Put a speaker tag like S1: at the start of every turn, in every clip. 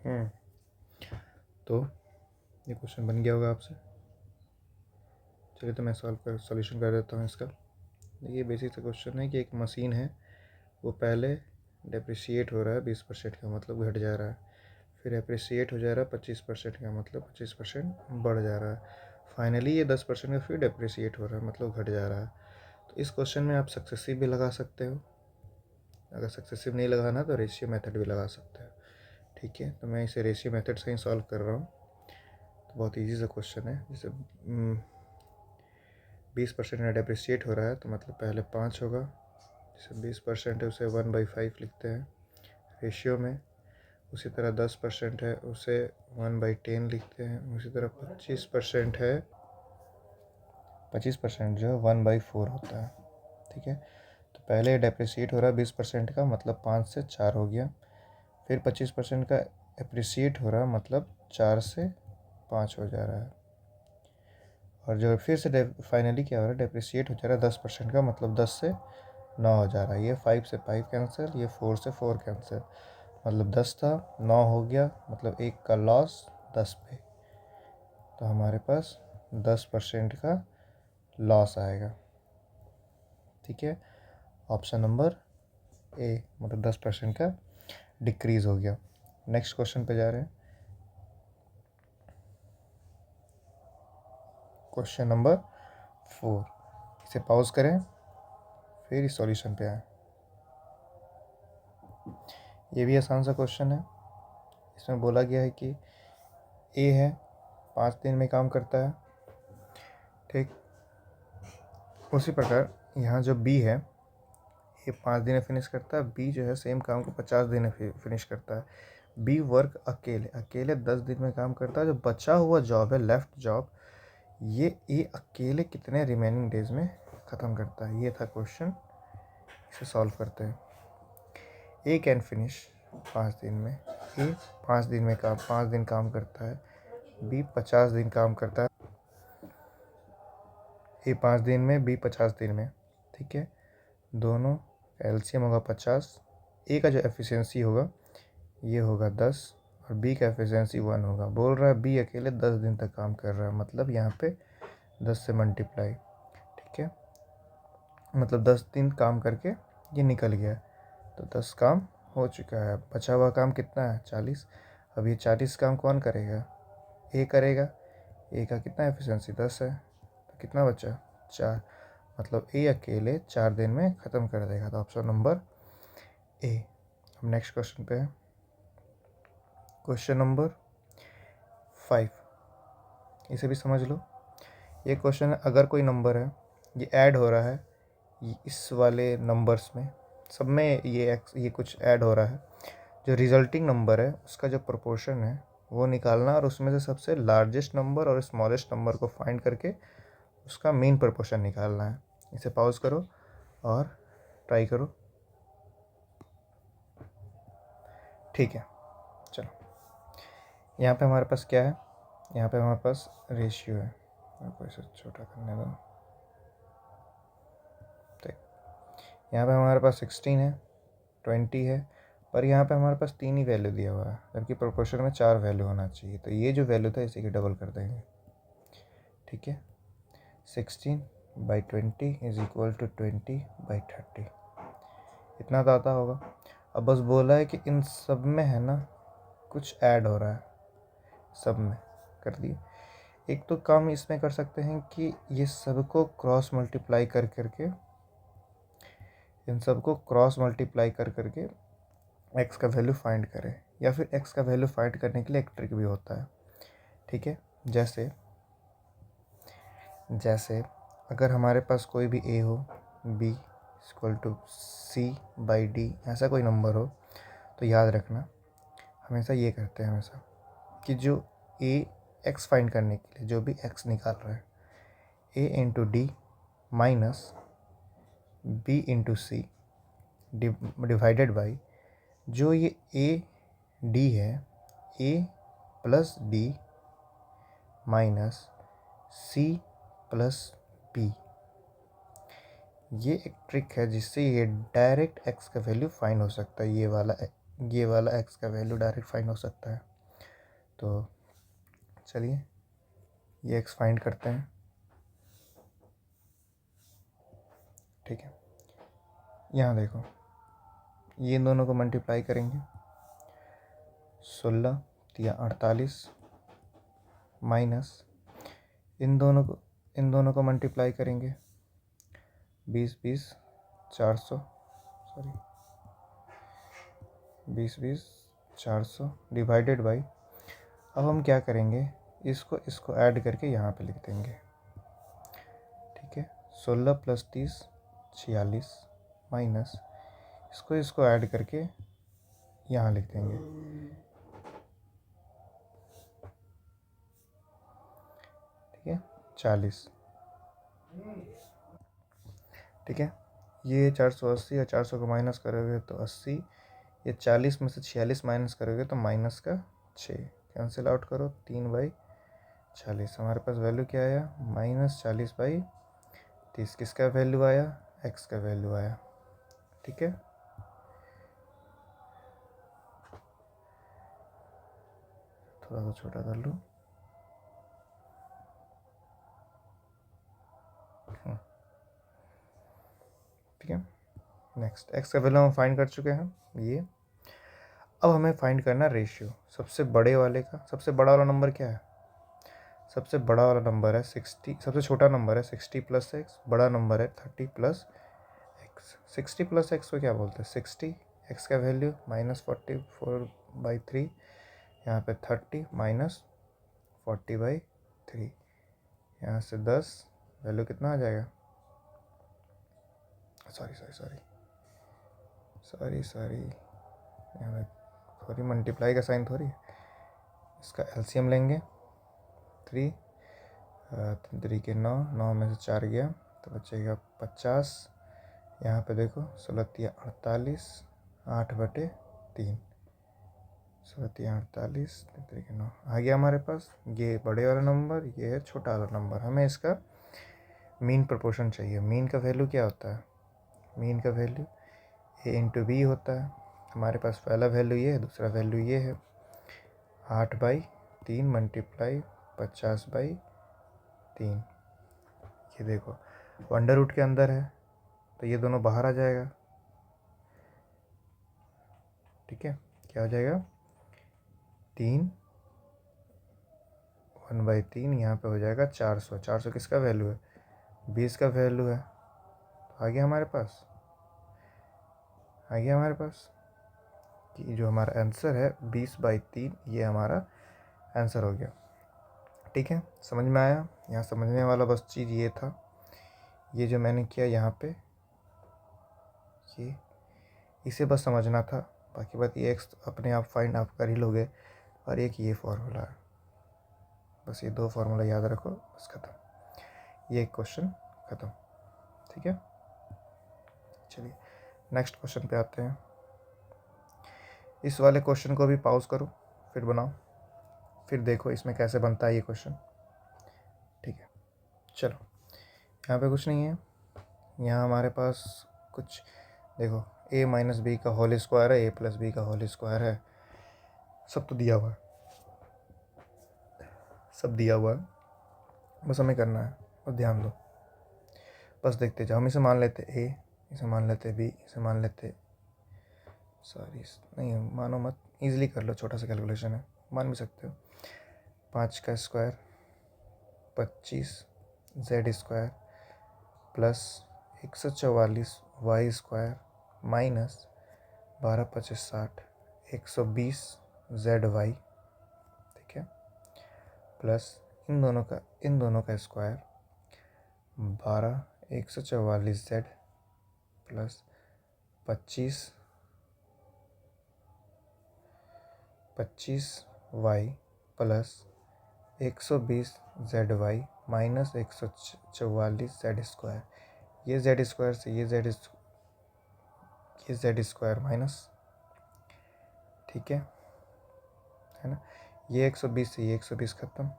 S1: हम्म तो ये क्वेश्चन बन गया होगा आपसे। चलिए तो मैं सॉल्यूशन कर देता हूँ इसका। ये बेसिक सा क्वेश्चन है कि एक मशीन है, वो पहले डेप्रिशिएट हो रहा है 20% का मतलब घट जा रहा है, फिर अप्रिशिएट हो जा रहा है 25% का मतलब 25% बढ़ जा रहा है, फाइनली ये 10% का फिर डेप्रिशिएट हो रहा है मतलब घट जा रहा है। तो इस क्वेश्चन में आप सक्सेसिव भी लगा सकते हो, अगर सक्सेसिव नहीं लगाना तो रेशियो मेथड भी लगा सकते हो। ठीक है, तो मैं इसे रेशियो मेथड से ही सॉल्व कर रहा हूँ। तो बहुत ईजी सा क्वेश्चन है। जैसे 20% का डेप्रिशिएट हो रहा है तो मतलब पहले 5 होगा, जैसे 20% है उसे 1/5 लिखते हैं रेशियो में। उसी तरह 10% है उसे 1/10 लिखते हैं। उसी तरह 25% है, 25% जो है 1/4 होता है। ठीक है, तो पहले डेप्रिशिएट हो रहा है 20% का मतलब 5 से 4 हो गया, फिर 25% का अप्रिशिएट हो रहा है मतलब 4 से 5 हो जा रहा है, और जो फिर से फाइनली क्या हो रहा है, डेप्रिशिएट हो जा रहा है 10% का मतलब 10 से 9 हो जा रहा है। ये 5 से 5 कैंसिल, ये 4 से 4 कैंसिल, मतलब 10 था 9 हो गया, मतलब एक का लॉस 10 पे। तो हमारे पास 10% का लॉस आएगा। ठीक है, ऑप्शन नंबर ए, मतलब 10% का डिक्रीज़ हो गया। नेक्स्ट क्वेश्चन पे जा रहे हैं। क्वेश्चन नंबर 4, इसे पॉज करें फिर इस सॉल्यूशन पे आए। ये भी आसान सा क्वेश्चन है। इसमें बोला गया है कि ए है 5 दिन में काम करता है, ठीक। उसी प्रकार यहाँ जो बी है ये 5 दिन में फिनिश करता है, बी जो है सेम काम को 50 दिन में फिनिश करता है। बी वर्क अकेले अकेले 10 दिन में काम करता है। जो बचा हुआ जॉब है, लेफ्ट जॉब, ये ए अकेले कितने रिमेनिंग डेज में ख़त्म करता है। ये था क्वेश्चन, इसे सॉल्व करते हैं। ए कैन फिनिश 5 दिन में, ए 5 दिन में 5 दिन काम करता है, बी 50 दिन काम करता है। ए 5 दिन में, बी 50 दिन में। ठीक है, दोनों एलसीएम होगा 50। ए का जो एफिशिएंसी होगा ये होगा 10 और बी का एफिशिएंसी 1 होगा। बोल रहा है बी अकेले 10 दिन तक काम कर रहा है, मतलब यहाँ पे 10 से मल्टीप्लाई। ठीक है, मतलब 10 दिन काम करके ये निकल गया, तो 10 काम हो चुका है। बचा हुआ काम कितना है, 40। अब ये 40 काम कौन करेगा, ए करेगा। ए का कितना एफिशिएंसी 10 है, तो कितना बचा 4, मतलब ए अकेले 4 दिन में ख़त्म कर देगा। तो ऑप्शन नंबर ए। अब नेक्स्ट क्वेश्चन पे है, क्वेश्चन नंबर 5, इसे भी समझ लो। ये क्वेश्चन है, अगर कोई नंबर है ये ऐड हो रहा है इस वाले नंबर्स में, सब में ये कुछ ऐड हो रहा है, जो रिजल्टिंग नंबर है उसका जो प्रोपोर्शन है वो निकालना, और उसमें से सबसे लार्जेस्ट नंबर और स्मॉलेस्ट नंबर को फाइंड करके उसका मीन प्रोपोर्शन निकालना है। इसे पॉज करो और ट्राई करो। ठीक है, चलो यहाँ पे हमारे पास क्या है, यहाँ पे हमारे पास रेशियो है, मेरे को इसे छोटा करने दो। ठीक, यहाँ पे हमारे पास 16 है, 20 है, पर यहाँ पे हमारे पास 3 ही वैल्यू दिया हुआ है, जबकि प्रोपोर्शन में 4 वैल्यू होना चाहिए। तो ये जो वैल्यू था इसी की डबल कर देंगे। ठीक है, 16/20 इज इक्वल टू 20/30, इतना तो आता होगा। अब बस बोला है कि इन सब में है ना कुछ ऐड हो रहा है, सब में कर दिए। एक तो काम इसमें कर सकते हैं कि ये सबको क्रॉस मल्टीप्लाई कर करके, इन सबको क्रॉस मल्टीप्लाई कर करके एक्स का वैल्यू फाइंड करें, या फिर एक्स का वैल्यू फाइंड करने के लिए एक ट्रिक भी होता है। ठीक है, जैसे अगर हमारे पास कोई भी ए हो, बी इक्वल टू C/D, ऐसा कोई नंबर हो, तो याद रखना हमेशा ये करते हैं हमेशा कि जो ए एक्स फाइंड करने के लिए जो भी एक्स निकाल रहा है, a into d minus b into c divided by जो ये ए डी है, a plus d minus c plus b. ये एक ट्रिक है जिससे ये डायरेक्ट एक्स का वैल्यू फाइंड हो सकता है। ये वाला एक्स का वैल्यू डायरेक्ट फाइंड हो सकता है। तो चलिए ये x फाइंड करते हैं। ठीक है, यहाँ देखो, ये इन दोनों को मल्टीप्लाई करेंगे, 16 या 48 माइनस इन दोनों को मल्टीप्लाई करेंगे, 20 20 400, सॉरी 20 20 400 डिवाइडेड बाई, अब हम क्या करेंगे, इसको ऐड करके यहाँ पे लिख देंगे। ठीक है, 16 + 30 46 माइनस इसको ऐड करके यहाँ लिख देंगे। ठीक है, 40। ठीक है, ये 480 या 400 को माइनस करोगे तो 80, ये 40 में से 46 माइनस करोगे तो माइनस का 6, कैंसिल आउट करो, 3/40। हमारे पास वैल्यू क्या आया, -40/30। किसका वैल्यू आया, x का वैल्यू आया। ठीक है, थोड़ा सा छोटा कर लो। ठीक है, नेक्स्ट x का वैल्यू हम फाइंड कर चुके हैं ये। अब हमें फाइंड करना रेशियो, सबसे बड़े वाले का। सबसे बड़ा वाला नंबर क्या है, सबसे बड़ा वाला नंबर है 60, सबसे छोटा नंबर है 60 + x, बड़ा नंबर है 30 + x। 60 + x को क्या बोलते हैं, 60, x का वैल्यू -44/3, यहाँ पे 30 -40/3, यहाँ से 10, वैल्यू कितना आ जाएगा, सॉरी मल्टीप्लाई का साइन थोड़ी, इसका एलसीएम लेंगे। 3 के 9, 9 में से 4 गया तो बचेगा 50। यहाँ पे देखो 16 × 48, 8/3, 16 × 48, 3 के 9 आ गया हमारे पास। ये बड़े वाला नंबर, ये है छोटा वाला नंबर। हमें इसका मीन प्रोपोर्शन चाहिए। मीन का वैल्यू क्या होता है, मीन का वैल्यू a × b होता है। हमारे पास पहला वैल्यू ये है, दूसरा वैल्यू ये है, 8/3 मल्टीप्लाई 50/3। ये देखो अंडर रूट के अंदर है तो ये दोनों बाहर आ जाएगा। ठीक है, क्या हो जाएगा, 3 1/3, यहाँ पे हो जाएगा 400। 400 किसका वैल्यू है, 20 का वैल्यू है। तो आ गया हमारे पास कि जो हमारा आंसर है 20/3, ये हमारा आंसर हो गया। ठीक है, समझ में आया। यहाँ समझने वाला बस चीज़ ये था, ये जो मैंने किया यहाँ पे, ये इसे बस समझना था। बाकी बात ये एक्स अपने आप फाइंड आप कर ही लोगे। और एक ये फार्मूला है, बस ये 2 फार्मूला याद रखो, बस ख़त्म, ये क्वेश्चन ख़त्म। ठीक है, चलिए नेक्स्ट क्वेश्चन पे आते हैं। इस वाले क्वेश्चन को भी पॉज करो, फिर बनाओ, फिर देखो इसमें कैसे बनता है ये क्वेश्चन। ठीक है, चलो यहाँ पे कुछ नहीं है। यहाँ हमारे पास कुछ देखो, a - b का होल स्क्वायर है, a + b का होल स्क्वायर है, सब तो दिया हुआ है, सब दिया हुआ है, बस हमें करना है। और ध्यान दो, बस देखते जाओ। हम इसे मान लेते a, इसे मान लेते b, इसे मान लेते, सॉरी नहीं मानो मत, ईजिली कर लो, छोटा सा कैलकुलेशन है, मान भी सकते हो। 5 का square 25 z² plus 144 y² minus 12 × 25 = 60, 120 zy। ठीक है, प्लस इन दोनों का square 12 144 z plus 25 y plus 120 zy minus 144 z²। ये z² से ये z² माइनस, ठीक है ना। ये 120 से ये 120 ख़त्म।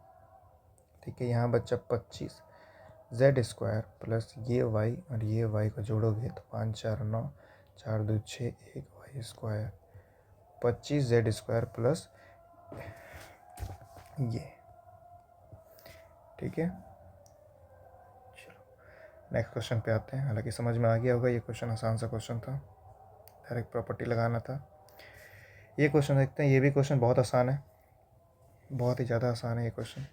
S1: ठीक है, यहाँ बच्चा 25 z² प्लस ये y, और ये y को जोड़ोगे तो 5 4 9, 4 2 6, 1 y², 25 z² प्लस ये, ठीक है। चलो नेक्स्ट क्वेश्चन पे आते हैं। हालांकि समझ में आ गया होगा, ये क्वेश्चन आसान सा क्वेश्चन था, डायरेक्ट प्रॉपर्टी लगाना था। ये क्वेश्चन देखते हैं। ये भी क्वेश्चन बहुत आसान है, बहुत ही ज़्यादा आसान है ये क्वेश्चन,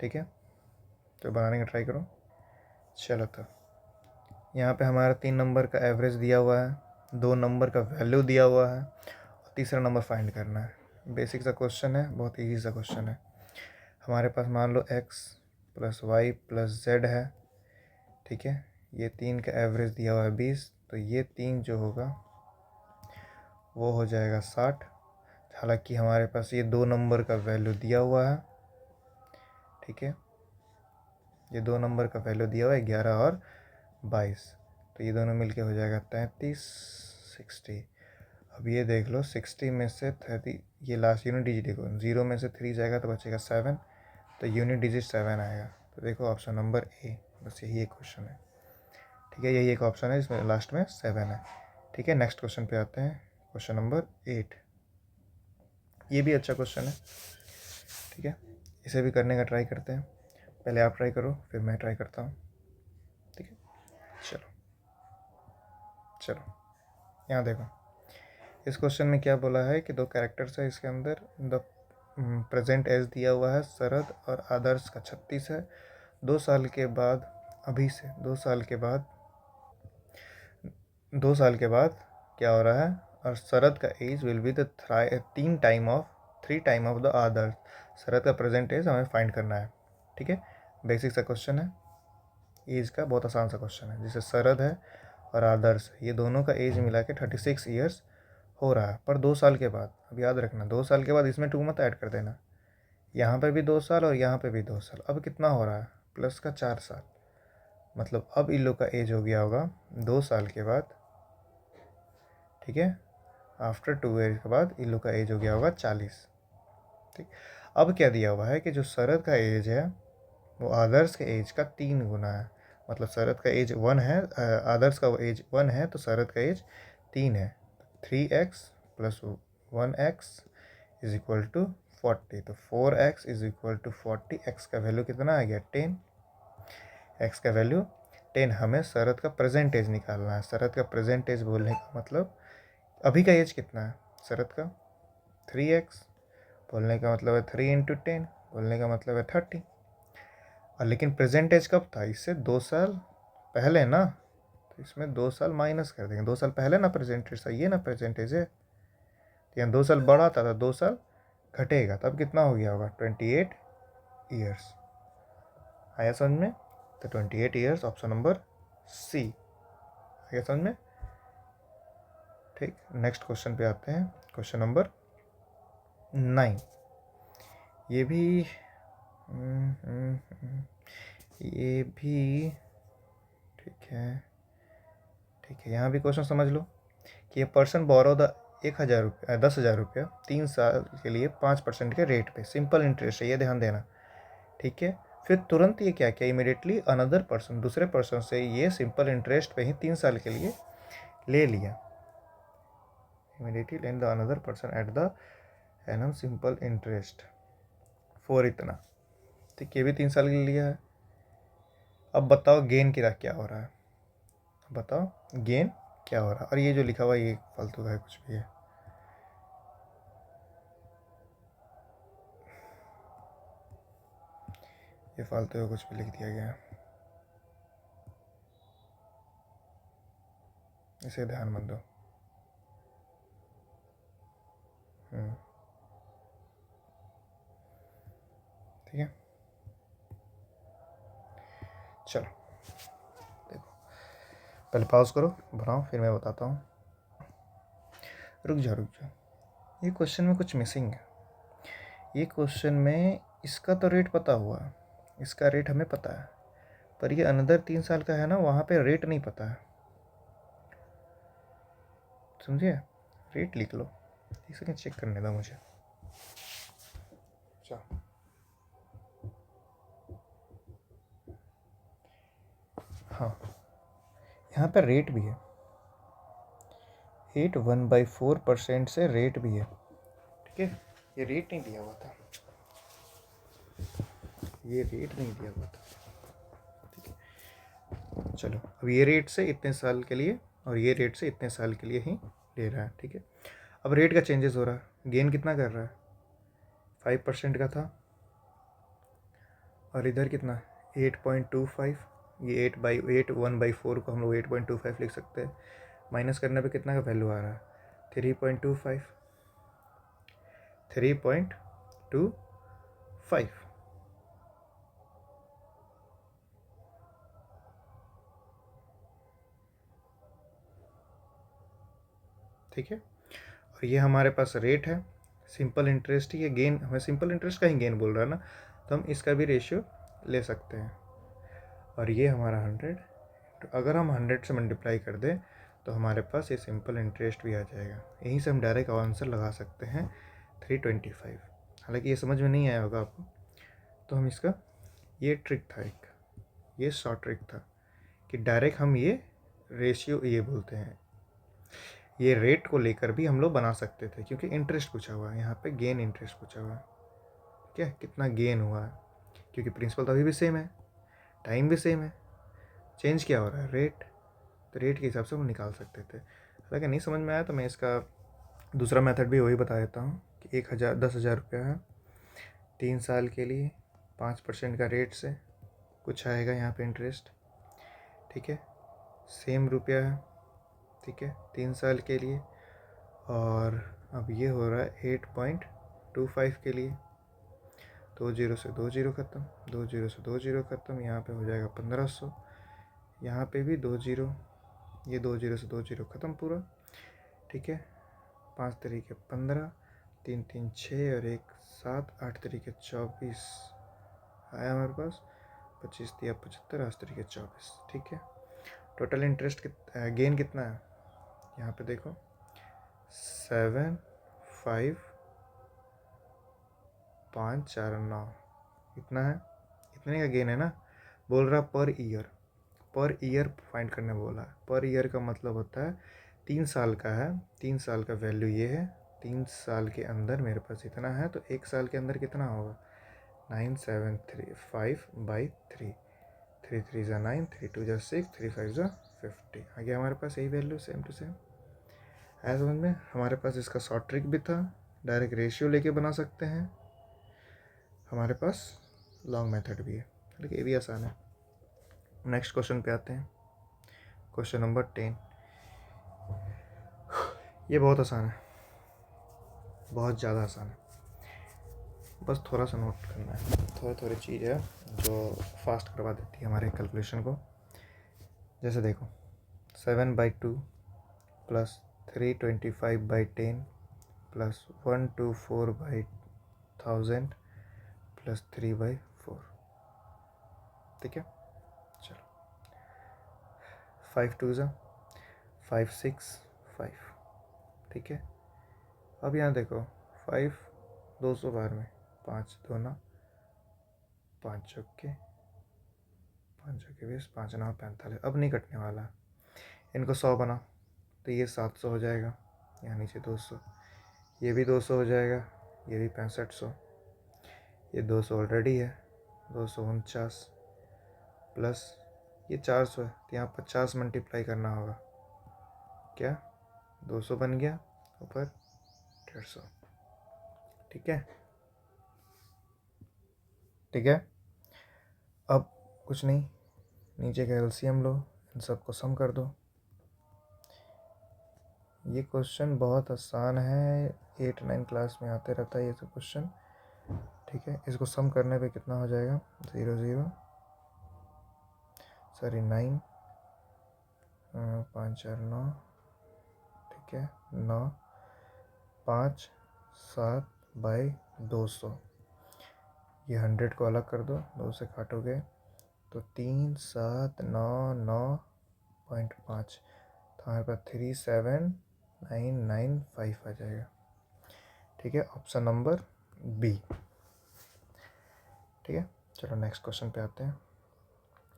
S1: ठीक है। तो बनाने का ट्राई करो। चलो तो यहाँ पे हमारा 3 नंबर का एवरेज दिया हुआ है, 2 नंबर का वैल्यू दिया हुआ है, और तीसरा नंबर फाइंड करना है। बेसिक सा क्वेश्चन है, बहुत ईजी सा क्वेश्चन है। हमारे पास मान लो x plus y plus z है, ठीक है। ये 3 का एवरेज दिया हुआ है 20, तो ये 3 जो होगा वो हो जाएगा 60। हालांकि हमारे पास ये 2 नंबर का वैल्यू दिया हुआ है, ठीक है। ये 2 नंबर का वैल्यू दिया हुआ है 11 और 22, तो ये दोनों मिलके हो जाएगा 33, 60। अब ये देख लो 60 में से 30, ये लास्ट यूनिट डिजिट देखो, 0 में से 3 जाएगा तो बचेगा 7, तो यूनिट डिजिट 7 आएगा। तो देखो ऑप्शन नंबर ए, बस यही एक क्वेश्चन है, ठीक है। यही एक ऑप्शन है इसमें लास्ट में 7 है, ठीक है। नेक्स्ट क्वेश्चन पे आते हैं, क्वेश्चन नंबर 8। ये भी अच्छा क्वेश्चन है, ठीक है। इसे भी करने का ट्राई करते हैं। पहले आप ट्राई करो, फिर मैं ट्राई करता हूँ, ठीक है। चलो चलो यहाँ देखो, इस क्वेश्चन में क्या बोला है कि 2 कैरेक्टर्स है इसके अंदर। द प्रेजेंट एज दिया हुआ है शरद और आदर्श का 36 है। 2 साल के बाद, अभी से 2 साल के बाद क्या हो रहा है, और शरद का age will be the 3 time of the Adarsh. Sharad का प्रेजेंट एज हमें फाइंड करना है, ठीक है। बेसिक सा क्वेश्चन है, एज का बहुत आसान सा क्वेश्चन है। जैसे शरद है और आदर्श, ये दोनों का एज मिला के 36 ईयर्स हो रहा है, पर 2 साल के बाद। अब याद रखना 2 साल के बाद इसमें 2 मत ऐड कर देना, यहाँ पे भी 2 साल और यहाँ पे भी 2 साल। अब कितना हो रहा है, प्लस का 4 साल। मतलब अब इन लोग का एज हो गया होगा 2 साल के बाद, ठीक है। आफ्टर 2 ईयर के बाद इन लोग का एज हो गया होगा 40, ठीक। अब क्या दिया हुआ है कि जो शरद का एज है वो आदर्श के एज का 3 गुना है। मतलब शरद का एज 1 है, आदर्श का एज 1 है, तो शरद का एज 3 है। 3x plus 1x is equal to 40, तो 4x is equal to 40। x का वैल्यू कितना आ गया 10, x का वैल्यू 10। हमें शरद का प्रेजेंट एज निकालना है। शरद का प्रेजेंट एज बोलने का मतलब अभी का एज कितना है शरद का, 3x। बोलने का मतलब है 3 इंटू 10, बोलने का मतलब है 30। और लेकिन प्रेजेंट एज कब था, इससे 2 साल पहले ना, तो इसमें 2 साल माइनस कर देंगे। 2 साल पहले ना प्रेजेंट एज था, ये ना प्रेजेंट एज है, तो यहाँ 2 साल बढ़ा था तो 2 साल घटेगा, तब कितना हो गया होगा 28 ईयर्स। आया समझ में, तो 28 ईयर्स ऑप्शन नंबर सी। आया समझ में, ठीक। नेक्स्ट क्वेश्चन पे आते हैं, क्वेश्चन नंबर 9। ये भी ठीक है, ठीक है। यहाँ भी क्वेश्चन समझ लो कि ये पर्सन बोरो द 1000 रुपया 10,000 रुपया 3 साल के लिए 5% के रेट पे, सिंपल इंटरेस्ट है, ये ध्यान देना, ठीक है। फिर तुरंत ये क्या किया, इमीडिएटली अनदर पर्सन, दूसरे पर्सन से ये सिंपल इंटरेस्ट पे ही 3 साल के लिए ले लिया। Immediately lane the another person at the annum simple interest for इतना, ठीक। ये भी 3 साल के लिए लिया है। अब बताओ गेन की क्या हो रहा है, बताओ गेन क्या हो रहा है। और ये जो लिखा हुआ है ये फालतू का है, कुछ भी है, ये फालतू का कुछ भी लिख दिया गया है, इसे ध्यान मत दो। ठीक है, चलो देखो, पहले पॉज करो, बनाओ, फिर मैं बताता हूँ। रुक जाओ, ये क्वेश्चन में कुछ मिसिंग है। ये क्वेश्चन में इसका तो रेट पता हुआ, इसका रेट हमें पता है, पर ये अनदर 3 साल का है ना, वहाँ पे रेट नहीं पता है, समझिए। रेट लिख लो, एक सेकेंड चेक करने दो मुझे। अच्छा, हाँ, यहाँ पे रेट भी है, 1/4% से रेट भी है, ठीक है। ये रेट नहीं दिया हुआ था, ये रेट नहीं दिया हुआ था, ठीक है। चलो अब ये रेट से इतने साल के लिए और ये रेट से इतने साल के लिए ही ले रहा है, ठीक है। अब रेट का चेंजेस हो रहा है, गेन कितना कर रहा है, 5% का था, और इधर कितना 8.25, ये 1/4 को हम लोग 8.25 लिख सकते हैं। माइनस करने पे कितना का वैल्यू आ रहा है, 3.25, 3.25, ठीक है। और ये हमारे पास रेट है, सिंपल इंटरेस्ट ही है, गेन हमें सिंपल इंटरेस्ट का ही गेन बोल रहा है ना, तो हम इसका भी रेशियो ले सकते हैं। और ये हमारा 100, तो अगर हम 100 से मल्टीप्लाई कर दें तो हमारे पास ये सिंपल इंटरेस्ट भी आ जाएगा। यहीं से हम डायरेक्ट आंसर लगा सकते हैं 325। हालांकि ये समझ में नहीं आया होगा आपको, तो हम इसका ये ट्रिक था, एक ये शॉर्ट ट्रिक था कि डायरेक्ट हम ये रेशियो ये बोलते हैं, ये रेट को लेकर भी हम लोग बना सकते थे, क्योंकि इंटरेस्ट पूछा हुआ है यहाँ पे, गेन इंटरेस्ट पूछा हुआ है, क्या कितना गेन हुआ है, क्योंकि प्रिंसिपल तो अभी भी सेम है, टाइम भी सेम है, चेंज क्या हो रहा है, रेट, तो रेट के हिसाब से हम निकाल सकते थे। हालांकि नहीं समझ में आया तो मैं इसका दूसरा मेथड भी वही बता देता हूँ कि 10,000 रुपया है 3 साल के लिए, 5% का रेट से कुछ आएगा यहाँ पे इंटरेस्ट, ठीक है, सेम रुपया है, ठीक है, 3 साल के लिए। और अब ये हो रहा है 8.25 के लिए, 2 जीरो से 2 जीरो ख़त्म, 2 जीरो से 2 जीरो ख़त्म, यहाँ पे हो जाएगा 1500, यहाँ पे भी 2 जीरो, ये 2 जीरो से 2 जीरो ख़त्म पूरा, ठीक है। 5 तरीके 15, 3 3 6 और 1 7, 8 तरीके 24 आया हमारे पास, 25 दिया 75, 8 तरीके 24, ठीक है। टोटल इंटरेस्ट गेन कितना है, यहाँ पे देखो 7 5 5 4 9, इतना है, इतने का गेन है ना। बोल रहा पर ईयर फाइंड करने बोला है। पर ईयर का मतलब होता है 3 साल का है, 3 साल का वैल्यू ये है, 3 साल के अंदर मेरे पास इतना है, तो 1 साल के अंदर कितना होगा, 9,735/3, 3 3 ज़ा 9, 3 2 ज़ा 6, 3 5 ज़ा 50, आ गया हमारे पास यही वैल्यू सेम टू सेम। ऐसा समझ में, हमारे पास इसका शॉर्ट ट्रिक भी था, डायरेक्ट रेशियो लेके बना सकते हैं, हमारे पास लॉन्ग मेथड भी है, लेकिन ये भी आसान है। नेक्स्ट क्वेश्चन पे आते हैं, क्वेश्चन नंबर 10। ये बहुत आसान है, बहुत ज़्यादा आसान है, बस थोड़ा सा नोट करना है, थोड़ी चीज़ है जो फास्ट करवा देती है हमारे कैलकुलेशन को। जैसे देखो 7/2 प्लस 325/10 प्लस 124/1000 प्लस 3/4, ठीक है। चलो 5 2 ज़ा 5 6 5, ठीक है। अब यहाँ देखो 5 200 बार में 5 2 9, 5 चौके 20, 5 9 45, अब नहीं कटने वाला, इनको 100 बना तो ये 700 हो जाएगा, यहाँ नीचे 200, ये भी 200 हो जाएगा, ये भी 6500, ये 200 ऑलरेडी है, 249 प्लस ये 400 है, तो यहाँ 50 मल्टीप्लाई करना होगा, क्या 200 बन गया, ऊपर 150, ठीक है, ठीक है। अब कुछ नहीं, नीचे का एलसीएम लो, इन सबको सम कर दो। ये क्वेश्चन बहुत आसान है, 8 9 क्लास में आते रहता है ये सब क्वेश्चन, ठीक है। इसको सम करने पे कितना हो जाएगा, 0 0 सॉरी 9 5 4 9, ठीक है, 9 5 7/200, ये 100 को अलग कर दो, 2 से काटोगे तो 3 7 9 9.5, तो हमारे पास 37995 आ जाएगा, ठीक है, ऑप्शन नंबर बी, ठीक है। चलो नेक्स्ट क्वेश्चन पे आते हैं,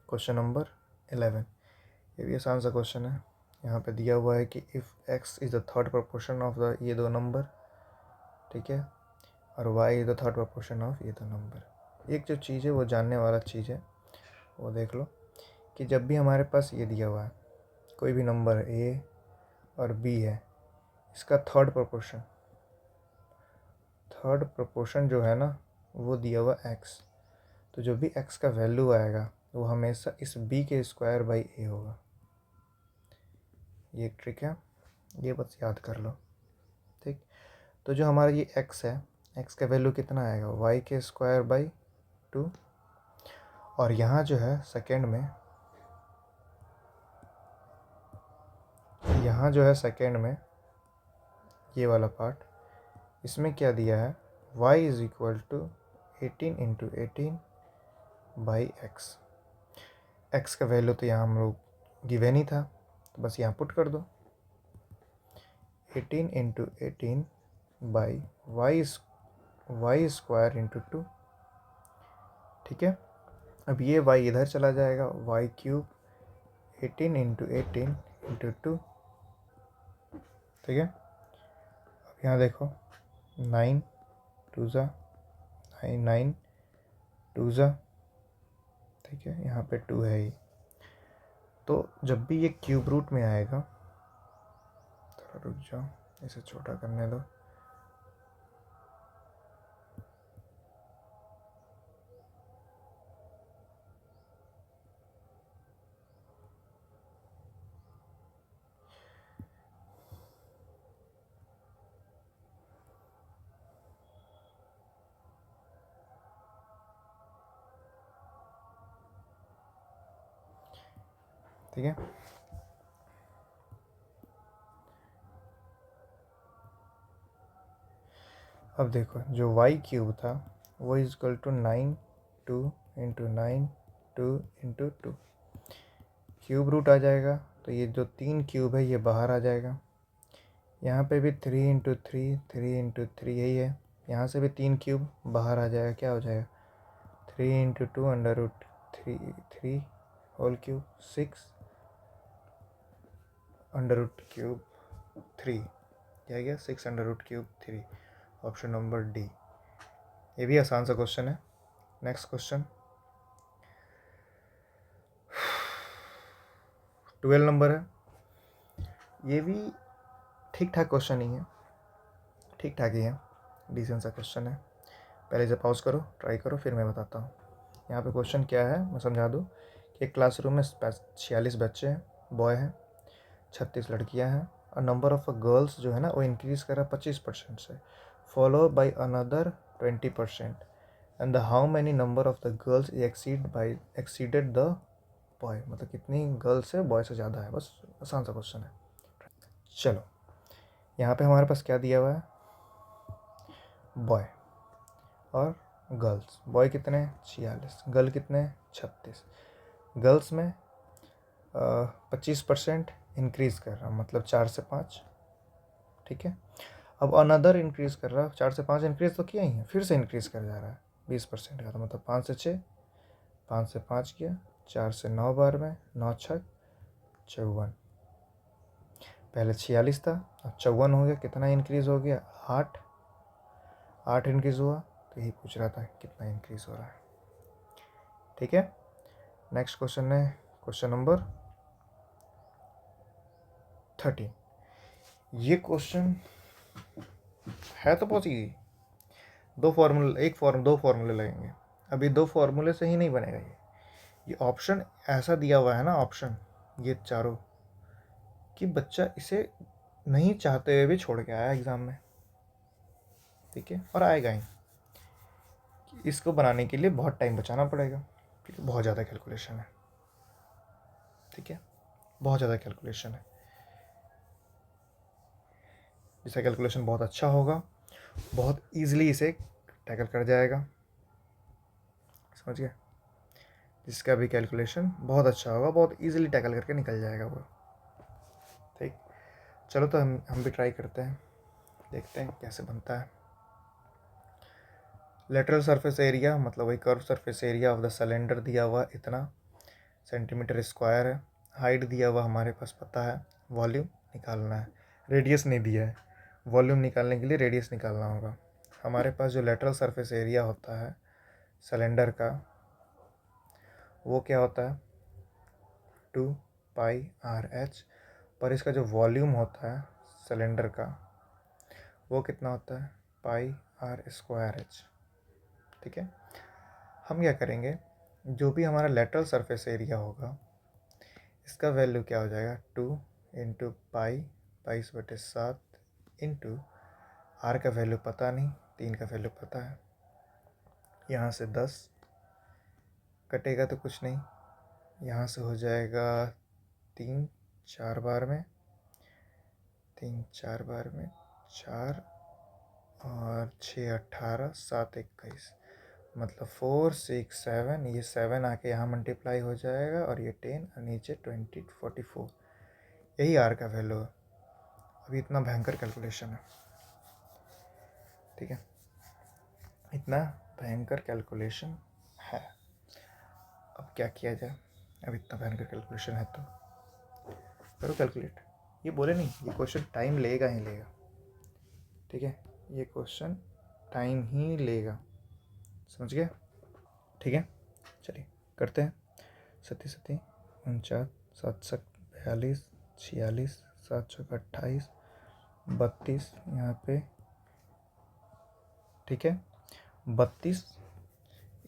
S1: क्वेश्चन नंबर 11। ये भी आसान सा क्वेश्चन है, यहाँ पे दिया हुआ है कि if x is the third proportion of the ये दो नंबर, ठीक है, और y is the third proportion of ये दो नंबर। एक जो चीज़ है वो जानने वाला चीज़ है, वो देख लो कि जब भी हमारे पास ये दिया हुआ है कोई भी नंबर a और b है, इसका थर्ड प्रोपोर्शन जो है ना वो दिया हुआ x, तो जो भी x का वैल्यू आएगा वो हमेशा इस b के स्क्वायर बाई a होगा। ये एक ट्रिक है, ये बस याद कर लो। ठीक, तो जो हमारा ये x है, x का वैल्यू कितना आएगा, y के स्क्वायर बाई 2, और यहाँ जो है सेकेंड में, यहाँ जो है सेकेंड में ये वाला पार्ट, इसमें क्या दिया है, y is equal to 18 into 18 by x. X का वैल्यू तो यहाँ हम लोग गिवन ही था, तो बस यहाँ पुट कर दो 18 into 18 by y square into 2। ठीक है, अब ये y इधर चला जाएगा, वाई क्यूब 18 इंटू 18 इंटू 2। ठीक है, अब यहाँ देखो 9 2 ज़ा 9 2 ज़ा, ठीक है, यहाँ पे 2 है ही, तो जब भी ये क्यूब रूट में आएगा, थोड़ा रुक जाओ इसे छोटा करने दो, ठीक है। अब देखो जो y क्यूब था वो is equal to 9 2 into 9 2 into 2, cube root आ जाएगा, तो ये जो 3 क्यूब है ये बाहर आ जाएगा। यहाँ पे भी 3 इंटू 3 3 इंटू 3 यही है, यहाँ से भी 3 क्यूब बाहर आ जाएगा, क्या हो जाएगा 3 into 2 under root 3 whole cube 6 under root cube 3, क्या गया 6 under root cube 3, option number D. ये भी आसान सा क्वेश्चन है। नेक्स्ट क्वेश्चन 12 नंबर है, ये भी ठीक ठाक क्वेश्चन ही है, ठीक ठाक ही है, डिसेंट सा क्वेश्चन है। पहले से पॉज करो, ट्राई करो, फिर मैं बताता हूँ। यहाँ पे क्वेश्चन क्या है मैं समझा दूँ कि एक क्लासरूम में 46 बच्चे हैं, बॉय हैं, 36 लड़कियाँ हैं, और नंबर ऑफ गर्ल्स जो है ना वो इंक्रीज़ कर रहा है 25% से, follow by another 20%, and the how many number of the girls exceeded the boy, मतलब कितनी गर्ल्स है बॉय से ज़्यादा है। बस आसान सा क्वेश्चन है। चलो यहाँ पे हमारे पास क्या दिया हुआ है, बॉय और गर्ल्स, बॉय कितने 46, गर्ल कितने 36, गर्ल्स में 25% इंक्रीज़ कर रहा, मतलब 4 से 5। ठीक है, अब अनदर इंक्रीज़ कर रहा, 4 से 5 इंक्रीज़ तो किया ही है, फिर से इंक्रीज़ कर जा रहा है 20% का, तो मतलब 5 से 6, 5 से 5 किया, 4 से 9 बार में, 9 6 54, पहले 46 था अब 54 हो गया, कितना इंक्रीज़ हो गया 8 इंक्रीज़ हुआ, तो यही पूछ रहा था कितना इंक्रीज़ हो रहा है। ठीक है, नेक्स्ट क्वेश्चन है क्वेश्चन नंबर 13। ये क्वेश्चन है तो बहुत ईजी, दो फार्मूले लगेंगे। अभी 2 फार्मूले से ही नहीं बनेगा ये ऑप्शन ऐसा दिया हुआ है ना, ऑप्शन ये चारों, कि बच्चा इसे नहीं चाहते हुए भी छोड़ के आया एग्ज़ाम में। ठीक है, और आएगा ही, इसको बनाने के लिए बहुत टाइम बचाना पड़ेगा, क्योंकि बहुत ज़्यादा कैलकुलेशन है। ठीक है, बहुत ज़्यादा कैलकुलेशन है, जिसका कैलकुलेशन बहुत अच्छा होगा बहुत ईजिली इसे टैकल कर जाएगा, समझ गए, जिसका भी कैलकुलेशन बहुत अच्छा होगा बहुत ईजिली टैकल करके निकल जाएगा वो। ठीक, चलो तो हम भी ट्राई करते हैं, देखते हैं कैसे बनता है। लेटरल सरफेस एरिया मतलब वही curve surface area of the cylinder दिया हुआ इतना सेंटीमीटर स्क्वायर है, हाइट दिया हुआ हमारे पास पता है, वॉल्यूम निकालना है, रेडियस नहीं दिया है, वॉल्यूम निकालने के लिए रेडियस निकालना होगा। हमारे पास जो लेटरल सरफेस एरिया होता है सिलेंडर का वो क्या होता है 2πRh, पर इसका जो वॉल्यूम होता है सिलेंडर का वो कितना होता है πr²h। ठीक है, हम क्या करेंगे, जो भी हमारा लेटरल सरफेस एरिया होगा इसका वैल्यू क्या हो जाएगा 2 इंटू पाई 22/7 इंटू आर का वैल्यू पता नहीं, 3 का वैल्यू पता है। यहाँ से 10 कटेगा तो कुछ नहीं, यहाँ से हो जाएगा 3 4 बार में 4 और 6 18 7 21, मतलब 4 6 7, ये 7 आके यहाँ मल्टीप्लाई हो जाएगा और ये 10 और नीचे 20 44, यही आर का वैल्यू है। अभी इतना भयंकर कैलकुलेशन है, ठीक है, इतना भयंकर कैलकुलेशन है। अब क्या किया जाए, अब इतना भयंकर कैलकुलेशन है तो करो कैलकुलेट। ये बोले नहीं, ये क्वेश्चन टाइम लेगा ही लेगा, ठीक है, ये क्वेश्चन टाइम ही लेगा, समझ गए, ठीक है। चलिए करते हैं। 37 49 7 42 46 7 28 32, यहाँ पे ठीक है 32,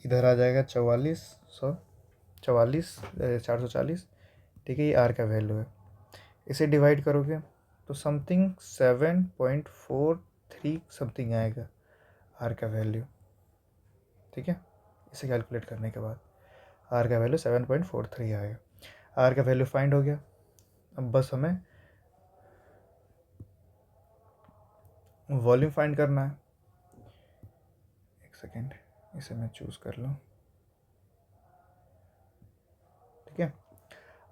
S1: इधर आ जाएगा 440, ठीक है, ये आर का वैल्यू है। इसे डिवाइड करोगे तो समथिंग 7.43 समथिंग आएगा आर का वैल्यू, ठीक है। इसे कैलकुलेट करने के बाद आर का वैल्यू 7.43 आएगा। आर का वैल्यू फाइंड हो गया। अब बस हमें वॉल्यूम फाइंड करना है। एक सेकेंड, इसे मैं चूज़ कर लूँ, ठीक है।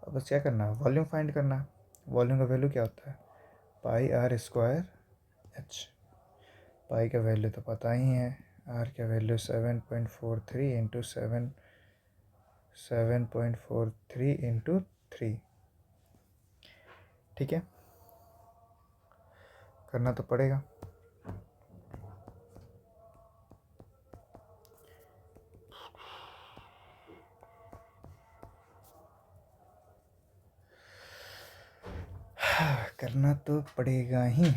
S1: अब बस क्या करना है, वॉल्यूम फाइंड करना है। वॉल्यूम का वैल्यू क्या होता है πr²h। पाई का वैल्यू तो पता ही है, आर का वैल्यू 7.43 इंटू 7.43 इंटू 3, ठीक है, करना तो पड़ेगा। करना तो पड़ेगा ही।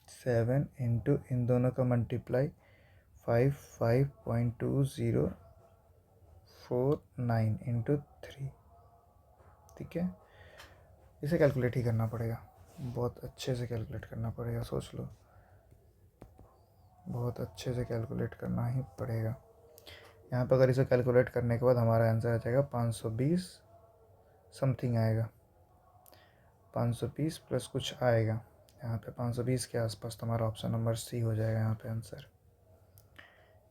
S1: 7 इंटू इन दोनों का मल्टीप्लाई 5.2049 इंटू 3, ठीक है। इसे कैलकुलेट ही करना पड़ेगा, बहुत अच्छे से कैलकुलेट करना पड़ेगा, सोच लो, बहुत अच्छे से कैलकुलेट करना ही पड़ेगा। यहाँ पर अगर इसे कैलकुलेट करने के बाद हमारा आंसर आ जाएगा 520 समथिंग आएगा, 520 प्लस कुछ आएगा, यहाँ पे 520 के आसपास तुम्हारा ऑप्शन नंबर सी हो जाएगा यहाँ पे आंसर,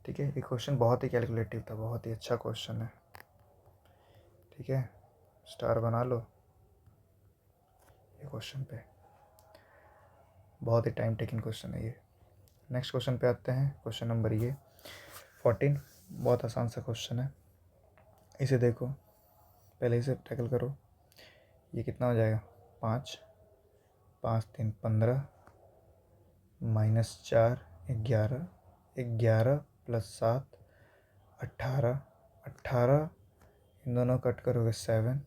S1: ठीक है। ये क्वेश्चन बहुत ही कैलकुलेटिव था, बहुत ही अच्छा क्वेश्चन है, ठीक है, स्टार बना लो ये क्वेश्चन पे, बहुत ही टाइम टेकिंग क्वेश्चन है ये। नेक्स्ट क्वेश्चन पे आते हैं, क्वेश्चन नंबर ये 14, बहुत आसान सा क्वेश्चन है। इसे देखो, पहले इसे टैकल करो। ये कितना हो जाएगा 5 5 3 15 -4 11 11 प्लस 7 18 18, इन दोनों कट करोगे 7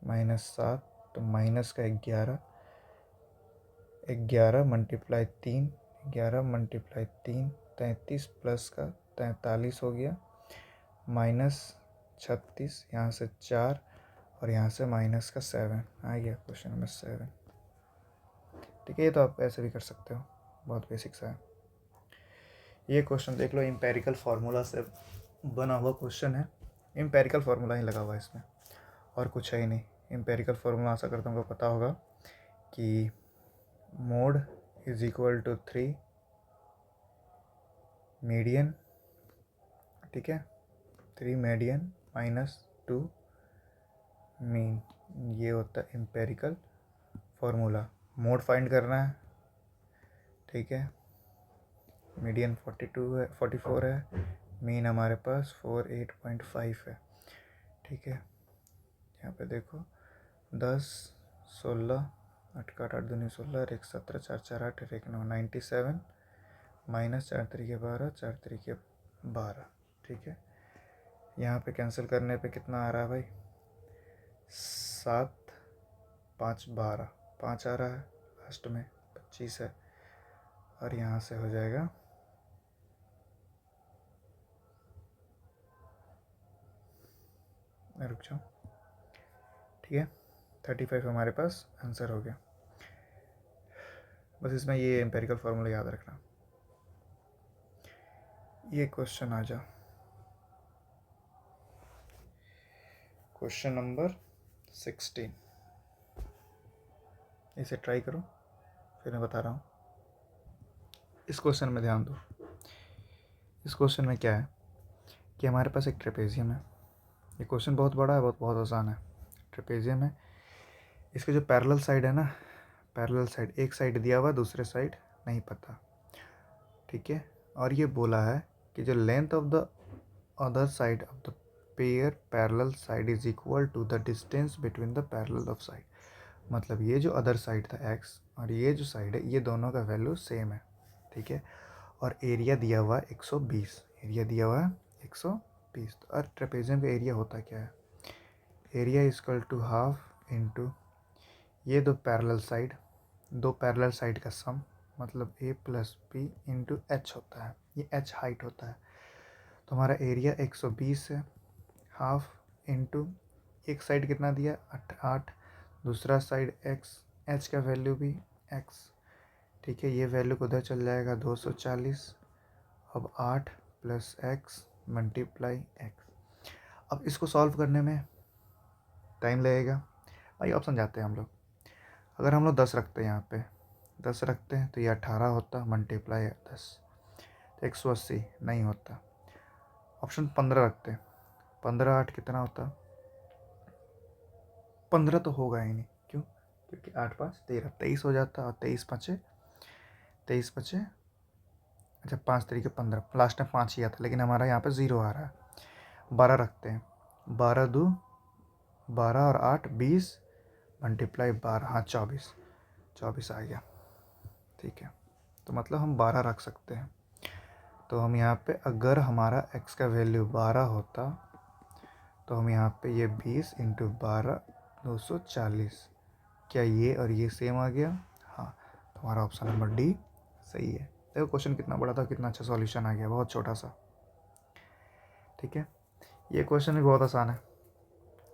S1: -7 तो माइनस का 11 11 मल्टीप्लाई 3 11 मल्टीप्लाई 3 33 प्लस का 43 हो गया, -36, यहाँ से 4 और यहाँ से माइनस का 7 आ गया क्वेश्चन नंबर 7, ठीक है। ये तो आप ऐसे भी कर सकते हो, बहुत बेसिक सा है ये क्वेश्चन। देख लो, एम्पेरिकल फार्मूला से बना हुआ क्वेश्चन है, एम्पेरिकल फार्मूला ही लगा हुआ है इसमें, और कुछ है ही नहीं। एम्पेरिकल फार्मूला आशा करता हूँ आपको पता होगा कि mode is equal to 3 median, ठीक है, 3 मीडियन -2 मीन, ये होता है एम्पेरिकल फार्मूला। मोड फाइंड करना है, ठीक है, मीडियन 44 है, मीन हमारे पास 48.5 है, ठीक है। यहाँ पे देखो 10 16 8 का 8 दूनी 16 1 17 4 4 8 1 9 97 -4 3 12 4 3 12। ठीक है, यहाँ पे कैंसिल करने पे कितना आ रहा है भाई, 7 5 12, 5 आ रहा है, लास्ट में 25 है, और यहाँ से हो जाएगा रुक जाओ। ठीक है, 35 हमारे पास आंसर हो गया। बस इसमें ये एम्पेरिकल फार्मूला याद रखना। ये क्वेश्चन आ जा, क्वेश्चन नंबर 16। इसे ट्राई करो, फिर मैं बता रहा हूँ। इस क्वेश्चन में ध्यान दो। इस क्वेश्चन में क्या है कि हमारे पास एक ट्रेपेजियम है। ये क्वेश्चन बहुत बड़ा है, बहुत आसान है। ट्रेपेजियम है, इसके जो पैरेलल साइड है ना, पैरेलल साइड, एक साइड दिया हुआ, दूसरे साइड नहीं पता। ठीक है, और ये बोला है कि जो length of the other side of the pair parallel side is equal to the distance between the parallel of side. मतलब ये जो अदर साइड था x और ये जो साइड है, ये दोनों का वैल्यू सेम है। ठीक है, और एरिया दिया हुआ है 120, एरिया दिया हुआ है 120। और ट्रेपेजियम का एरिया होता क्या है, area equal to half into ये दो पैरेलल साइड का सम, मतलब a plus b into h होता है। ये h हाइट होता है। तो हमारा एरिया 120 है, हाफ इंटू एक साइड कितना दिया 8, दूसरा साइड x, h का वैल्यू भी x। ठीक है, ये वैल्यू को उधर चल जाएगा 240। अब 8 प्लस एक्स मल्टीप्लाई एक्स। अब इसको सॉल्व करने में टाइम लगेगा भाई। ऑप्शन जाते हैं हम लोग। अगर हम लोग 10 रखते हैं, यहाँ पे 10 रखते हैं तो ये 18 होता, मल्टीप्लाई 10 तो 180 नहीं होता। ऑप्शन 15 रखते हैं, 15 8 कितना होता, 15 तो होगा ही नहीं। क्यों, क्योंकि 8 5 13, 23 हो जाता, और 23 बचे, अच्छा 5 तरीके 15, लास्ट में 5 ही आता, लेकिन हमारा यहाँ पे 0 आ रहा है। 12 रखते हैं, 12 2 12 और 8 20 मल्टीप्लाई 12, हाँ 24 आ गया। ठीक है, तो मतलब हम 12 रख सकते हैं। तो हम यहाँ पे अगर हमारा x का वैल्यू 12 होता तो हम यहाँ पे ये 20 इंटू 12 240, क्या ये और ये सेम आ गया? हाँ, तो हमारा ऑप्शन नंबर डी सही है। देखो क्वेश्चन कितना बड़ा था, कितना अच्छा सॉल्यूशन आ गया, बहुत छोटा सा। ठीक है, ये क्वेश्चन भी बहुत आसान है,